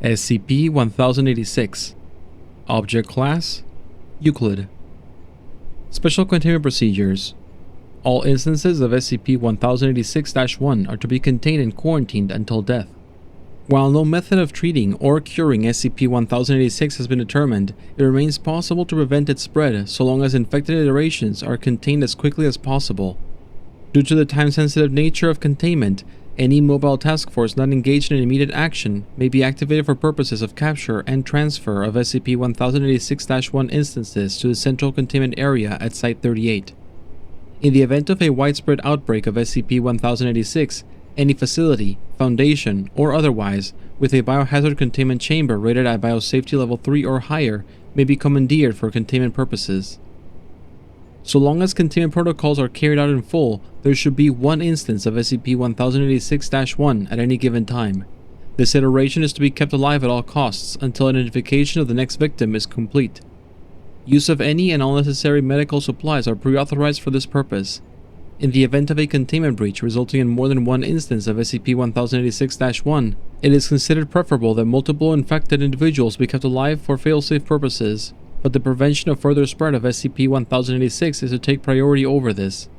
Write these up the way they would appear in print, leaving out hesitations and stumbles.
SCP-1086 Object Class Euclid Special Containment Procedures. All instances of SCP-1086-1 are to be contained and quarantined until death. While no method of treating or curing SCP-1086 has been determined, it remains possible to prevent its spread so long as infected iterations are contained as quickly as possible. Due to the time-sensitive nature of containment, any mobile task force not engaged in immediate action may be activated for purposes of capture and transfer of SCP-1086-1 instances to the Central Containment Area at Site-38. In the event of a widespread outbreak of SCP-1086, any facility, foundation, or otherwise, with a biohazard containment chamber rated at biosafety level 3 or higher may be commandeered for containment purposes. So long as containment protocols are carried out in full, there should be one instance of SCP-1086-1 at any given time. This iteration is to be kept alive at all costs until identification of the next victim is complete. Use of any and all necessary medical supplies are pre-authorized for this purpose. In the event of a containment breach resulting in more than one instance of SCP-1086-1, it is considered preferable that multiple infected individuals be kept alive for fail-safe purposes, but the prevention of further spread of SCP-1086 is to take priority over this.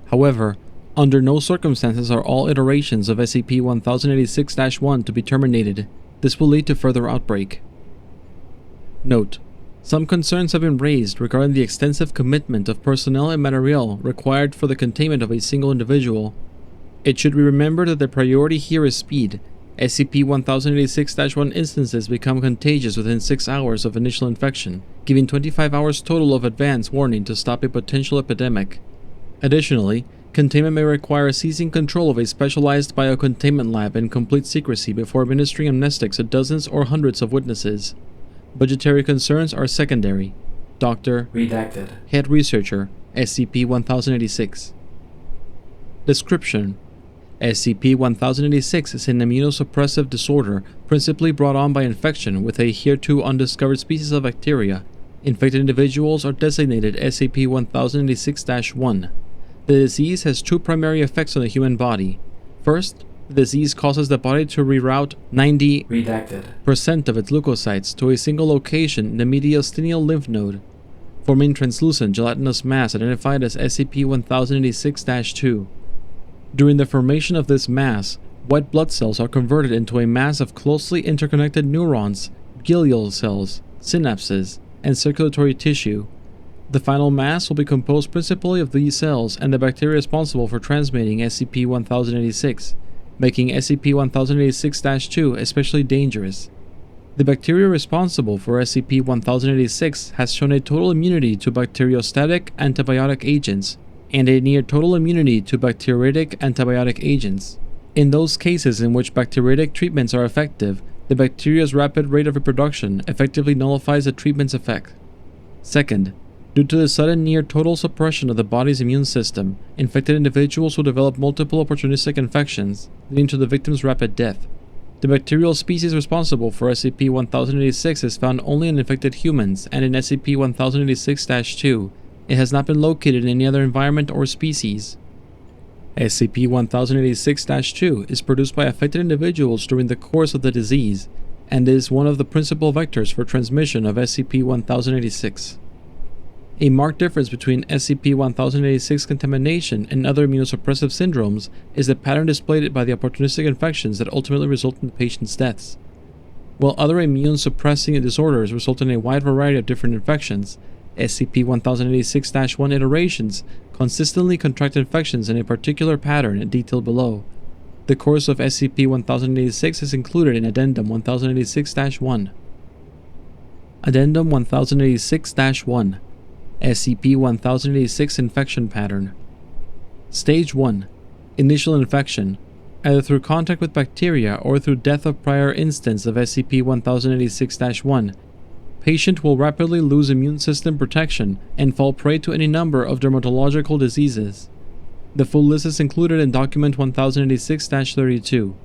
However, under no circumstances are all iterations of SCP-1086-1 to be terminated. This will lead to further outbreak. Note: some concerns have been raised regarding the extensive commitment of personnel and materiel required for the containment of a single individual. It should be remembered that the priority here is speed. SCP-1086-1 instances become contagious within 6 hours of initial infection, giving 25 hours total of advance warning to stop a potential epidemic. Additionally, containment may require seizing control of a specialized biocontainment lab in complete secrecy before administering amnestics to dozens or hundreds of witnesses. Budgetary concerns are secondary. Dr. Redacted. Head Researcher, SCP-1086. Description: SCP-1086 is an immunosuppressive disorder principally brought on by infection with a hereto undiscovered species of bacteria. Infected individuals are designated SCP-1086-1. The disease has two primary effects on the human body. First, the disease causes the body to reroute 90% of its leukocytes to a single location in the mediastinal lymph node, forming translucent gelatinous mass identified as SCP-1086-2. During the formation of this mass, white blood cells are converted into a mass of closely interconnected neurons, glial cells, synapses, and circulatory tissue. The final mass will be composed principally of these cells and the bacteria responsible for transmitting SCP-1086, making SCP-1086-2 especially dangerous. The bacteria responsible for SCP-1086 has shown a total immunity to bacteriostatic antibiotic agents, and a near total immunity to bacteritic antibiotic agents. In those cases in which bacteritic treatments are effective, the bacteria's rapid rate of reproduction effectively nullifies the treatment's effect. Second, due to the sudden near total suppression of the body's immune system, infected individuals will develop multiple opportunistic infections, leading to the victim's rapid death. The bacterial species responsible for SCP-1086 is found only in infected humans and in SCP-1086-2. It has not been located in any other environment or species. SCP-1086-2 is produced by affected individuals during the course of the disease, and is one of the principal vectors for transmission of SCP-1086. A marked difference between SCP-1086 contamination and other immunosuppressive syndromes is the pattern displayed by the opportunistic infections that ultimately result in the patient's deaths. While other immune-suppressing disorders result in a wide variety of different infections, SCP-1086-1 iterations consistently contract infections in a particular pattern detailed below. The course of SCP-1086 is included in Addendum 1086-1. Addendum 1086-1 SCP-1086 Infection Pattern. Stage 1. Initial infection, either through contact with bacteria or through death of prior instance of SCP-1086-1. Patient will rapidly lose immune system protection and fall prey to any number of dermatological diseases. The full list is included in Document 1086-32.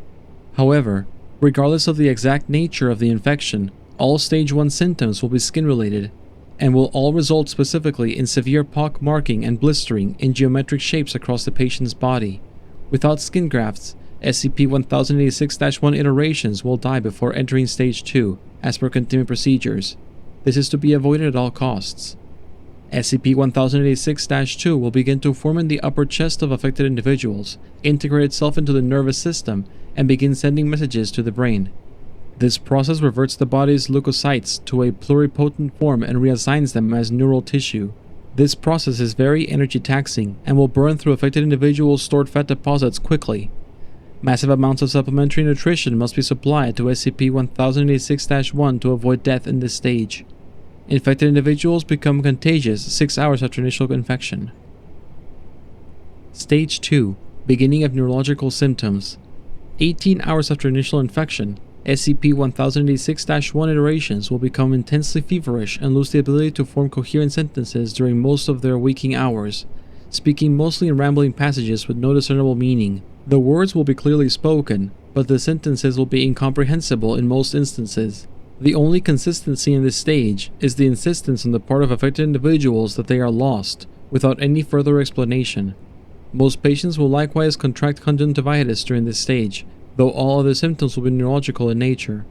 However, regardless of the exact nature of the infection, all Stage 1 symptoms will be skin-related, and will all result specifically in severe pock marking and blistering in geometric shapes across the patient's body. Without skin grafts, SCP-1086-1 iterations will die before entering Stage 2, as per containment procedures. This is to be avoided at all costs. SCP-1086-2 will begin to form in the upper chest of affected individuals, integrate itself into the nervous system, and begin sending messages to the brain. This process reverts the body's leukocytes to a pluripotent form and reassigns them as neural tissue. This process is very energy taxing and will burn through affected individuals' stored fat deposits quickly. Massive amounts of supplementary nutrition must be supplied to SCP-1086-1 to avoid death in this stage. Infected individuals become contagious 6 hours after initial infection. Stage 2. Beginning of neurological symptoms. 18 hours after initial infection, SCP-1086-1 iterations will become intensely feverish and lose the ability to form coherent sentences during most of their waking hours, speaking mostly in rambling passages with no discernible meaning. The words will be clearly spoken, but the sentences will be incomprehensible in most instances. The only consistency in this stage is the insistence on the part of affected individuals that they are lost, without any further explanation. Most patients will likewise contract conjunctivitis during this stage, though all other symptoms will be neurological in nature.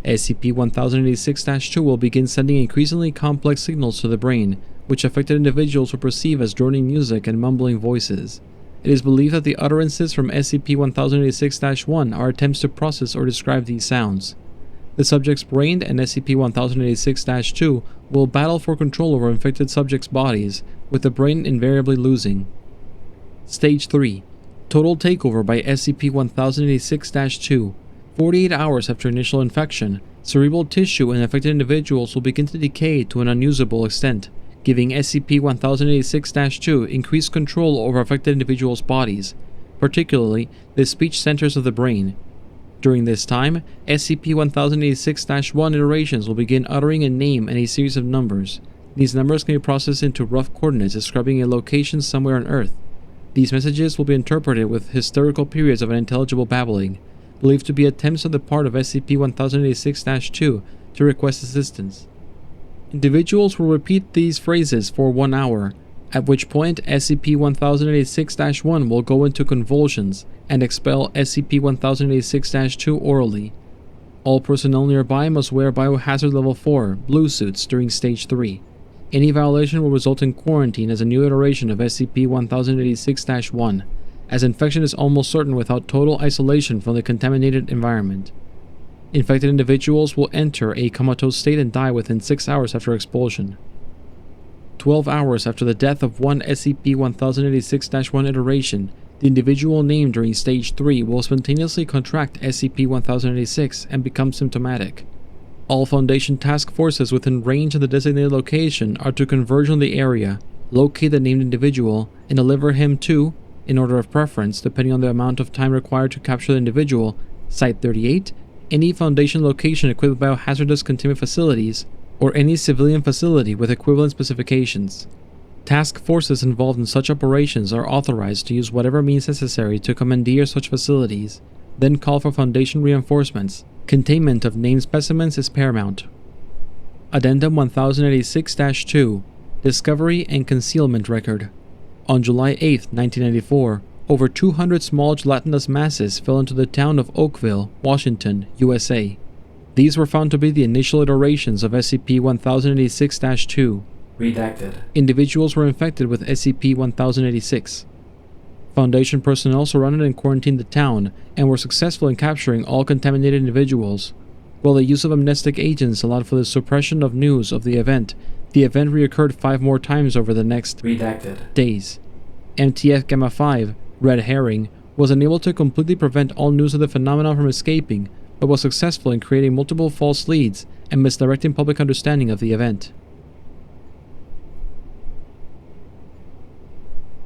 SCP-1086-2 will begin sending increasingly complex signals to the brain, which affected individuals will perceive as droning music and mumbling voices. It is believed that the utterances from SCP-1086-1 are attempts to process or describe these sounds. The subject's brain and SCP-1086-2 will battle for control over infected subjects' bodies, with the brain invariably losing. Stage 3. Total takeover by SCP-1086-2. 48 hours after initial infection, cerebral tissue in affected individuals will begin to decay to an unusable extent, giving SCP-1086-2 increased control over affected individuals' bodies, particularly the speech centers of the brain. During this time, SCP-1086-1 iterations will begin uttering a name and a series of numbers. These numbers can be processed into rough coordinates describing a location somewhere on Earth. These messages will be interpreted with hysterical periods of unintelligible babbling, believed to be attempts on the part of SCP-1086-2 to request assistance. Individuals will repeat these phrases for 1 hour, at which point SCP-1086-1 will go into convulsions and expel SCP-1086-2 orally. All personnel nearby must wear Biohazard Level 4 blue suits during Stage 3. Any violation will result in quarantine as a new iteration of SCP-1086-1, as infection is almost certain without total isolation from the contaminated environment. Infected individuals will enter a comatose state and die within 6 hours after expulsion. 12 hours after the death of one SCP-1086-1 iteration, the individual named during Stage 3 will spontaneously contract SCP-1086 and become symptomatic. All Foundation task forces within range of the designated location are to converge on the area, locate the named individual, and deliver him to, in order of preference depending on the amount of time required to capture the individual, Site 38, any Foundation location equipped with biohazardous containment facilities, or any civilian facility with equivalent specifications. Task forces involved in such operations are authorized to use whatever means necessary to commandeer such facilities, then call for Foundation reinforcements. Containment of named specimens is paramount. Addendum 1086-2 Discovery and Concealment Record. On July 8, 1994, over 200 small gelatinous masses fell into the town of Oakville, Washington, USA. These were found to be the initial iterations of SCP-1086-2. Redacted. Individuals were infected with SCP-1086. Foundation personnel surrounded and quarantined the town and were successful in capturing all contaminated individuals. While the use of amnestic agents allowed for the suppression of news of the event reoccurred 5 more times over the next days. MTF Gamma 5, Red Herring, was unable to completely prevent all news of the phenomenon from escaping, but was successful in creating multiple false leads and misdirecting public understanding of the event.